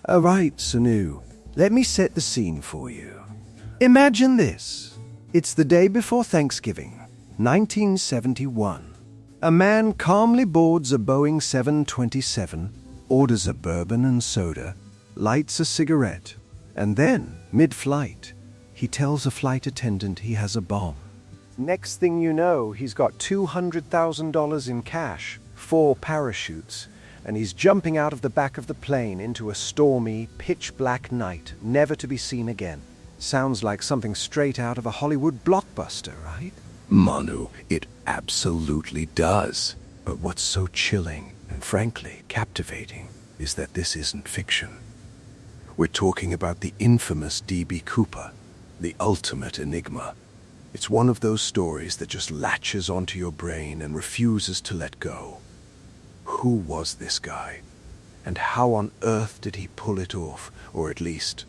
Alright, Sanu, let me set the scene for you. Imagine this. It's the day before Thanksgiving, 1971. A man calmly boards a Boeing 727, orders a bourbon and soda, lights a cigarette, and then, mid-flight, he tells a flight attendant he has a bomb. Next thing you know, he's got $200,000 in cash, 4 parachutes, and he's jumping out of the back of the plane into a stormy, pitch-black night, never to be seen again. Sounds like something straight out of a Hollywood blockbuster, right? Manu, it absolutely does. But what's so chilling, and frankly captivating, is that this isn't fiction. We're talking about the infamous D.B. Cooper, the ultimate enigma. It's one of those stories that just latches onto your brain and refuses to let go. Who was this guy? And how on earth did he pull it off, or at least,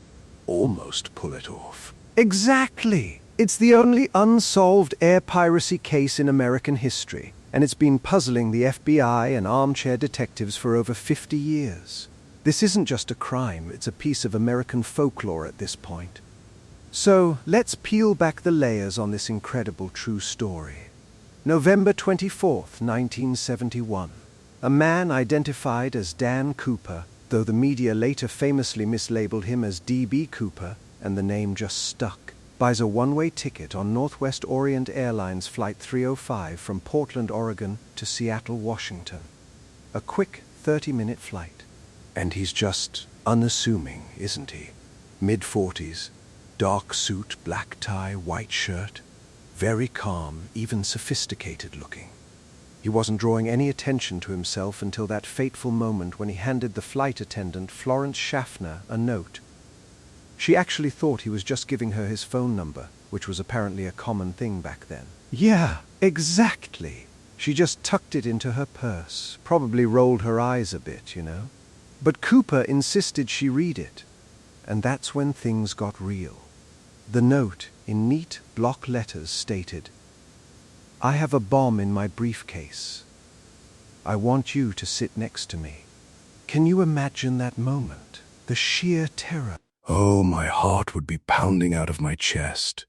almost pull it off? Exactly! It's the only unsolved air piracy case in American history, and it's been puzzling the FBI and armchair detectives for over 50 years. This isn't just a crime, it's a piece of American folklore at this point. So, let's peel back the layers on this incredible true story. November 24th, 1971. A man identified as Dan Cooper, though the media later famously mislabeled him as D.B. Cooper, and the name just stuck, buys a one-way ticket on Northwest Orient Airlines Flight 305 from Portland, Oregon to Seattle, Washington. A quick 30-minute flight. And he's just unassuming, isn't he? Mid-40s, dark suit, black tie, white shirt. Very calm, even sophisticated looking. He wasn't drawing any attention to himself until that fateful moment when he handed the flight attendant, Florence Schaffner, a note. She actually thought he was just giving her his phone number, which was apparently a common thing back then. Yeah, exactly. She just tucked it into her purse, probably rolled her eyes a bit, you know. But Cooper insisted she read it, and that's when things got real. The note, in neat block letters, stated, "I have a bomb in my briefcase. I want you to sit next to me." Can you imagine that moment? The sheer terror. Oh, my heart would be pounding out of my chest.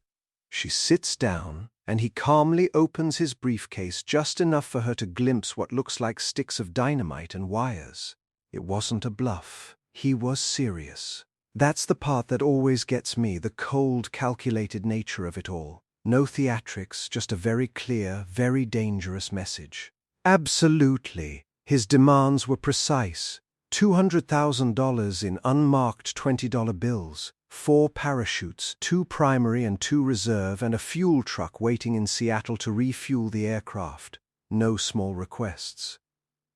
She sits down, and he calmly opens his briefcase just enough for her to glimpse what looks like sticks of dynamite and wires. It wasn't a bluff. He was serious. That's the part that always gets me, the cold, calculated nature of it all. No theatrics, just a very clear, very dangerous message. Absolutely. His demands were precise. $200,000 in unmarked $20 bills, 4 parachutes, 2 primary and 2 reserve, and a fuel truck waiting in Seattle to refuel the aircraft. No small requests.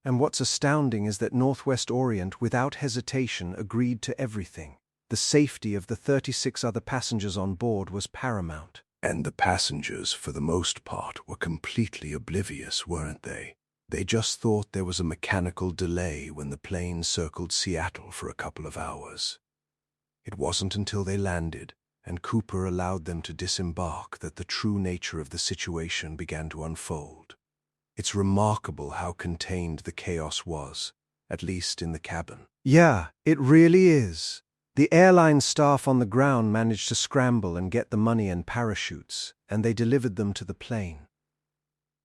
And what's astounding is that Northwest Orient, without hesitation, agreed to everything. The safety of the 36 other passengers on board was paramount. And the passengers, for the most part, were completely oblivious, weren't they? They just thought there was a mechanical delay when the plane circled Seattle for a couple of hours. It wasn't until they landed, and Cooper allowed them to disembark, that the true nature of the situation began to unfold. It's remarkable how contained the chaos was, at least in the cabin. Yeah, it really is. The airline staff on the ground managed to scramble and get the money and parachutes, and they delivered them to the plane.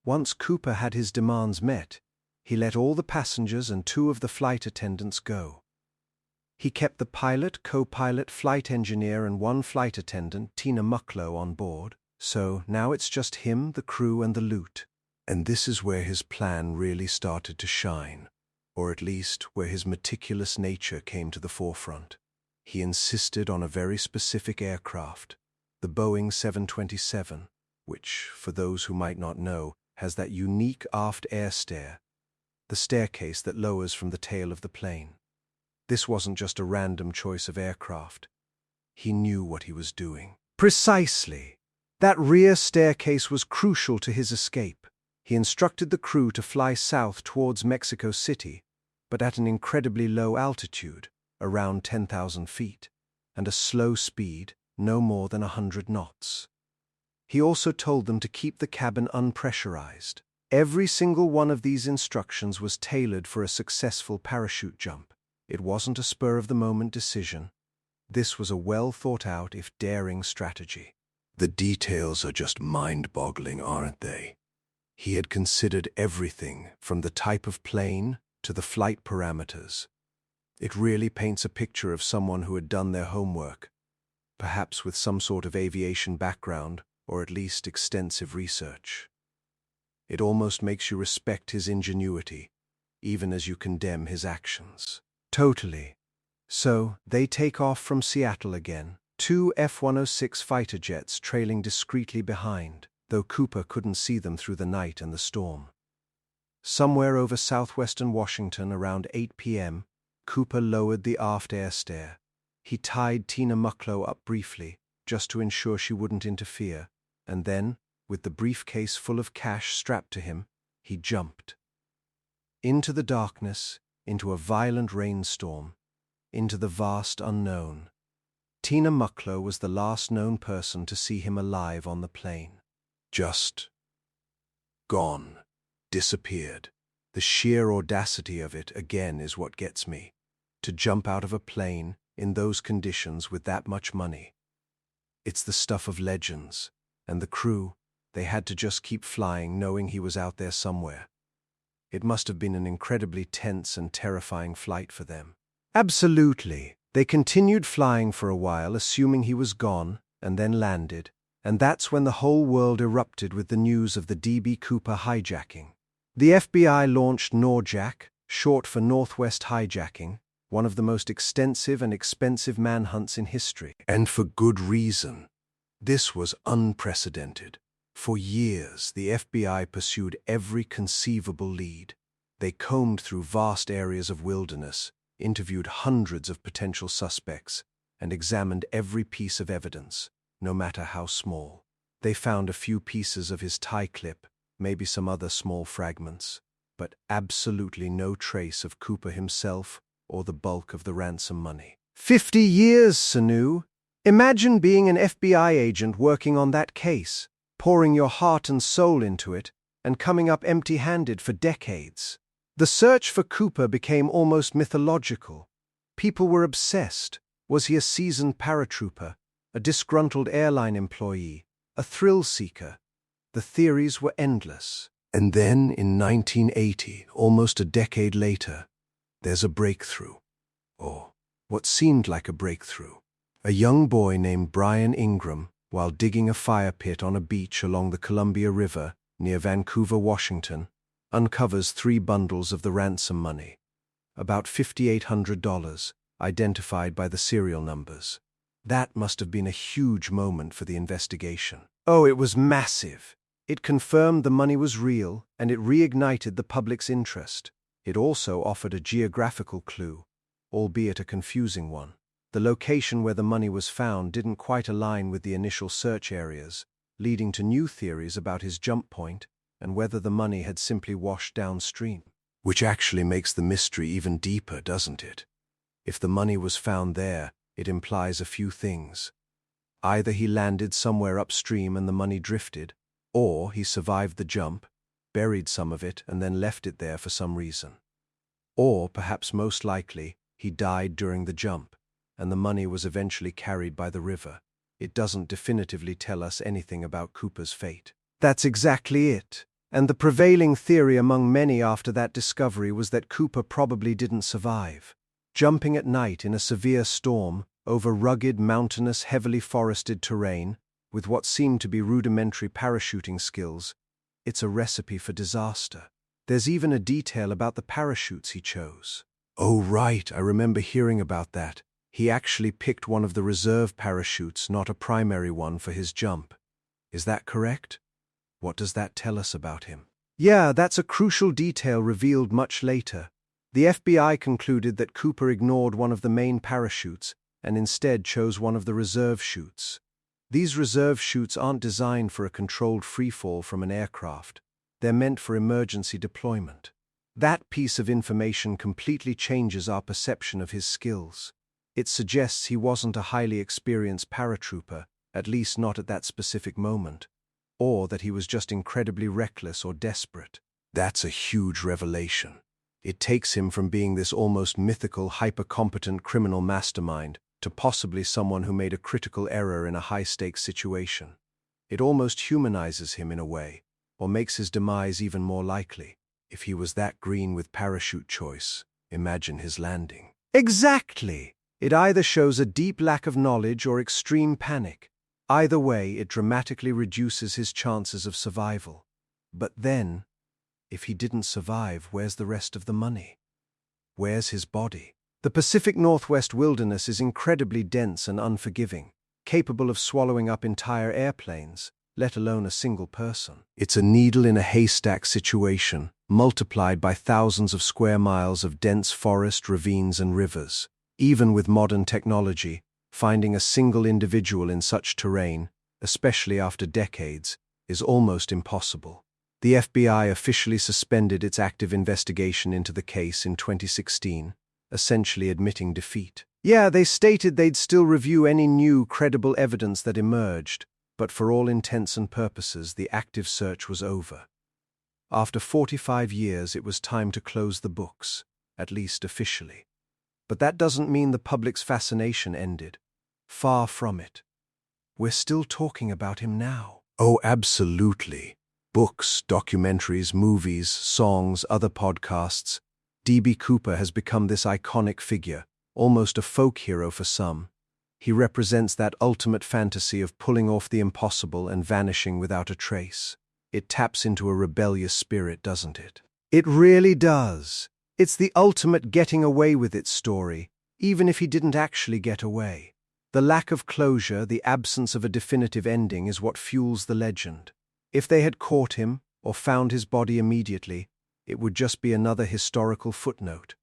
Once Cooper had his demands met, he let all the passengers and 2 of the flight attendants go. He kept the pilot, co-pilot, flight engineer, and 1 flight attendant, Tina Mucklow, on board, so now it's just him, the crew, and the loot. And this is where his plan really started to shine, or at least where his meticulous nature came to the forefront. He insisted on a very specific aircraft, the Boeing 727, which, for those who might not know, has that unique aft air stair, the staircase that lowers from the tail of the plane. This wasn't just a random choice of aircraft. He knew what he was doing. Precisely. That rear staircase was crucial to his escape. He instructed the crew to fly south towards Mexico City, but at an incredibly low altitude, around 10,000 feet, and a slow speed, no more than 100 knots. He also told them to keep the cabin unpressurized. Every single one of these instructions was tailored for a successful parachute jump. It wasn't a spur-of-the-moment decision. This was a well-thought-out, if daring, strategy. The details are just mind-boggling, aren't they? He had considered everything from the type of plane to the flight parameters. It really paints a picture of someone who had done their homework, perhaps with some sort of aviation background or at least extensive research. It almost makes you respect his ingenuity, even as you condemn his actions. Totally. So, they take off from Seattle again, 2 F-106 fighter jets trailing discreetly behind, though Cooper couldn't see them through the night and the storm. Somewhere over southwestern Washington around 8 p.m., Cooper lowered the aft air stair. He tied Tina Mucklow up briefly, just to ensure she wouldn't interfere, and then, with the briefcase full of cash strapped to him, he jumped. Into the darkness, into a violent rainstorm, into the vast unknown. Tina Mucklow was the last known person to see him alive on the plane. Just gone, disappeared. The sheer audacity of it, again, is what gets me. To jump out of a plane, in those conditions with that much money. It's the stuff of legends, and the crew, they had to just keep flying knowing he was out there somewhere. It must have been an incredibly tense and terrifying flight for them. Absolutely. They continued flying for a while, assuming he was gone, and then landed, and that's when the whole world erupted with the news of the D.B. Cooper hijacking. The FBI launched NORJAC, short for Northwest Hijacking, one of the most extensive and expensive manhunts in history. And for good reason. This was unprecedented. For years, the FBI pursued every conceivable lead. They combed through vast areas of wilderness, interviewed hundreds of potential suspects, and examined every piece of evidence, no matter how small. They found a few pieces of his tie clip, maybe some other small fragments, but absolutely no trace of Cooper himself or the bulk of the ransom money. 50 years, Sanu! Imagine being an FBI agent working on that case, pouring your heart and soul into it, and coming up empty-handed for decades. The search for Cooper became almost mythological. People were obsessed. Was he a seasoned paratrooper, a disgruntled airline employee, a thrill-seeker? The theories were endless. And then, in 1980, almost a decade later, there's a breakthrough. Or what seemed like a breakthrough. A young boy named Brian Ingram, while digging a fire pit on a beach along the Columbia River near Vancouver, Washington, uncovers 3 bundles of the ransom money, about $5,800, identified by the serial numbers. That must have been a huge moment for the investigation. Oh, it was massive. It confirmed the money was real, and it reignited the public's interest. It also offered a geographical clue, albeit a confusing one. The location where the money was found didn't quite align with the initial search areas, leading to new theories about his jump point and whether the money had simply washed downstream. Which actually makes the mystery even deeper, doesn't it? If the money was found there, it implies a few things. Either he landed somewhere upstream and the money drifted, or he survived the jump, buried some of it, and then left it there for some reason. Or, perhaps most likely, he died during the jump, and the money was eventually carried by the river. It doesn't definitively tell us anything about Cooper's fate. That's exactly it. And the prevailing theory among many after that discovery was that Cooper probably didn't survive. Jumping at night in a severe storm, over rugged, mountainous, heavily forested terrain, with what seemed to be rudimentary parachuting skills, it's a recipe for disaster. There's even a detail about the parachutes he chose. Oh, right, I remember hearing about that. He actually picked one of the reserve parachutes, not a primary one, for his jump. Is that correct? What does that tell us about him? Yeah, that's a crucial detail revealed much later. The FBI concluded that Cooper ignored one of the main parachutes and instead chose one of the reserve chutes. These reserve chutes aren't designed for a controlled freefall from an aircraft. They're meant for emergency deployment. That piece of information completely changes our perception of his skills. It suggests he wasn't a highly experienced paratrooper, at least not at that specific moment, or that he was just incredibly reckless or desperate. That's a huge revelation. It takes him from being this almost mythical, hyper-competent criminal mastermind to possibly someone who made a critical error in a high-stakes situation. It almost humanizes him in a way, or makes his demise even more likely. If he was that green with parachute choice, imagine his landing. Exactly! It either shows a deep lack of knowledge or extreme panic. Either way, it dramatically reduces his chances of survival. But then, if he didn't survive, where's the rest of the money? Where's his body? The Pacific Northwest wilderness is incredibly dense and unforgiving, capable of swallowing up entire airplanes, let alone a single person. It's a needle in a haystack situation, multiplied by thousands of square miles of dense forest, ravines, and rivers. Even with modern technology, finding a single individual in such terrain, especially after decades, is almost impossible. The FBI officially suspended its active investigation into the case in 2016, essentially admitting defeat. Yeah, they stated they'd still review any new, credible evidence that emerged, but for all intents and purposes, the active search was over. After 45 years, it was time to close the books, at least officially. But that doesn't mean the public's fascination ended. Far from it. We're still talking about him now. Oh, absolutely. Books, documentaries, movies, songs, other podcasts. D.B. Cooper has become this iconic figure, almost a folk hero for some. He represents that ultimate fantasy of pulling off the impossible and vanishing without a trace. It taps into a rebellious spirit, doesn't it? It really does. It's the ultimate getting away with it story, even if he didn't actually get away. The lack of closure, the absence of a definitive ending is what fuels the legend. If they had caught him, or found his body immediately, it would just be another historical footnote.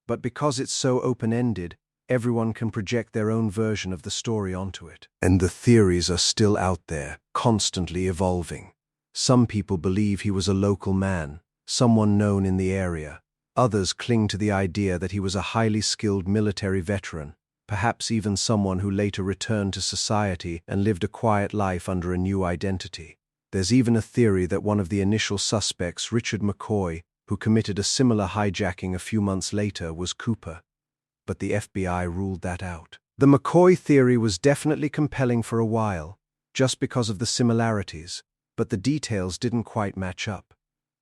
But because it's so open-ended, everyone can project their own version of the story onto it. And the theories are still out there, constantly evolving. Some people believe he was a local man, someone known in the area. Others cling to the idea that he was a highly skilled military veteran, perhaps even someone who later returned to society and lived a quiet life under a new identity. There's even a theory that one of the initial suspects, Richard McCoy, who committed a similar hijacking a few months later, was Cooper. But the FBI ruled that out. The McCoy theory was definitely compelling for a while, just because of the similarities, but the details didn't quite match up.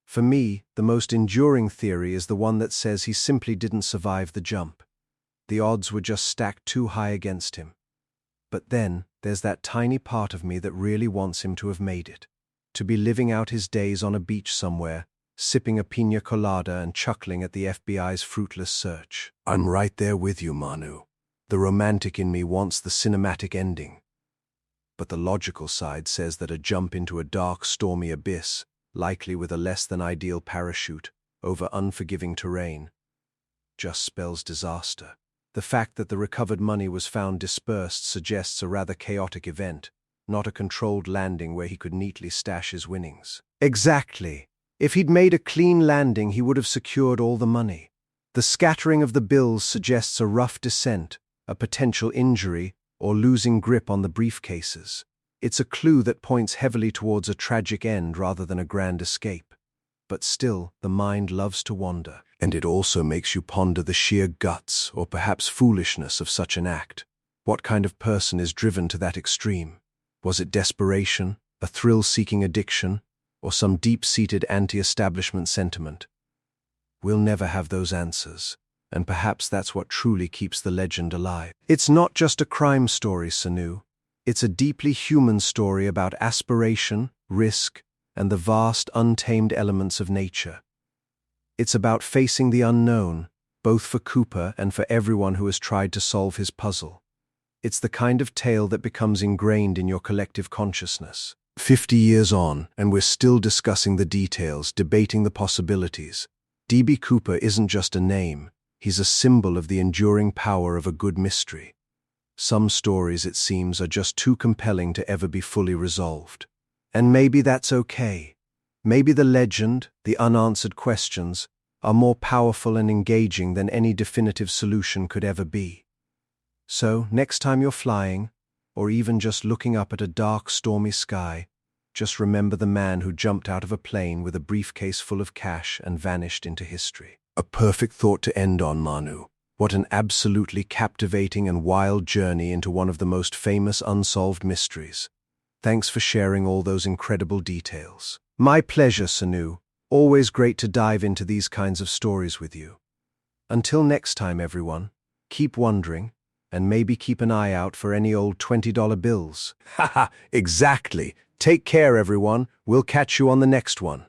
For me, the most enduring theory is the one that says he simply didn't survive the jump. The odds were just stacked too high against him. But then, there's that tiny part of me that really wants him to have made it. To be living out his days on a beach somewhere, sipping a piña colada and chuckling at the FBI's fruitless search. I'm right there with you, Manu. The romantic in me wants the cinematic ending. But the logical side says that a jump into a dark, stormy abyss, likely with a less-than-ideal parachute, over unforgiving terrain, just spells disaster. The fact that the recovered money was found dispersed suggests a rather chaotic event, not a controlled landing where he could neatly stash his winnings. Exactly. If he'd made a clean landing, he would have secured all the money. The scattering of the bills suggests a rough descent, a potential injury, or losing grip on the briefcases. It's a clue that points heavily towards a tragic end rather than a grand escape. But still, the mind loves to wander. And it also makes you ponder the sheer guts, or perhaps foolishness, of such an act. What kind of person is driven to that extreme? Was it desperation, a thrill-seeking addiction, or some deep-seated anti-establishment sentiment? We'll never have those answers, and perhaps that's what truly keeps the legend alive. It's not just a crime story, Sanu. It's a deeply human story about aspiration, risk, and the vast, untamed elements of nature. It's about facing the unknown, both for Cooper and for everyone who has tried to solve his puzzle. It's the kind of tale that becomes ingrained in your collective consciousness. 50 years on, and we're still discussing the details, debating the possibilities. D.B. Cooper isn't just a name, he's a symbol of the enduring power of a good mystery. Some stories, it seems, are just too compelling to ever be fully resolved. And maybe that's okay. Maybe the legend, the unanswered questions, are more powerful and engaging than any definitive solution could ever be. So, next time you're flying, or even just looking up at a dark, stormy sky, just remember the man who jumped out of a plane with a briefcase full of cash and vanished into history. A perfect thought to end on, Manu. What an absolutely captivating and wild journey into one of the most famous unsolved mysteries. Thanks for sharing all those incredible details. My pleasure, Sanu. Always great to dive into these kinds of stories with you. Until next time, everyone, keep wondering, and maybe keep an eye out for any old $20 bills. Haha, exactly. Take care, everyone. We'll catch you on the next one.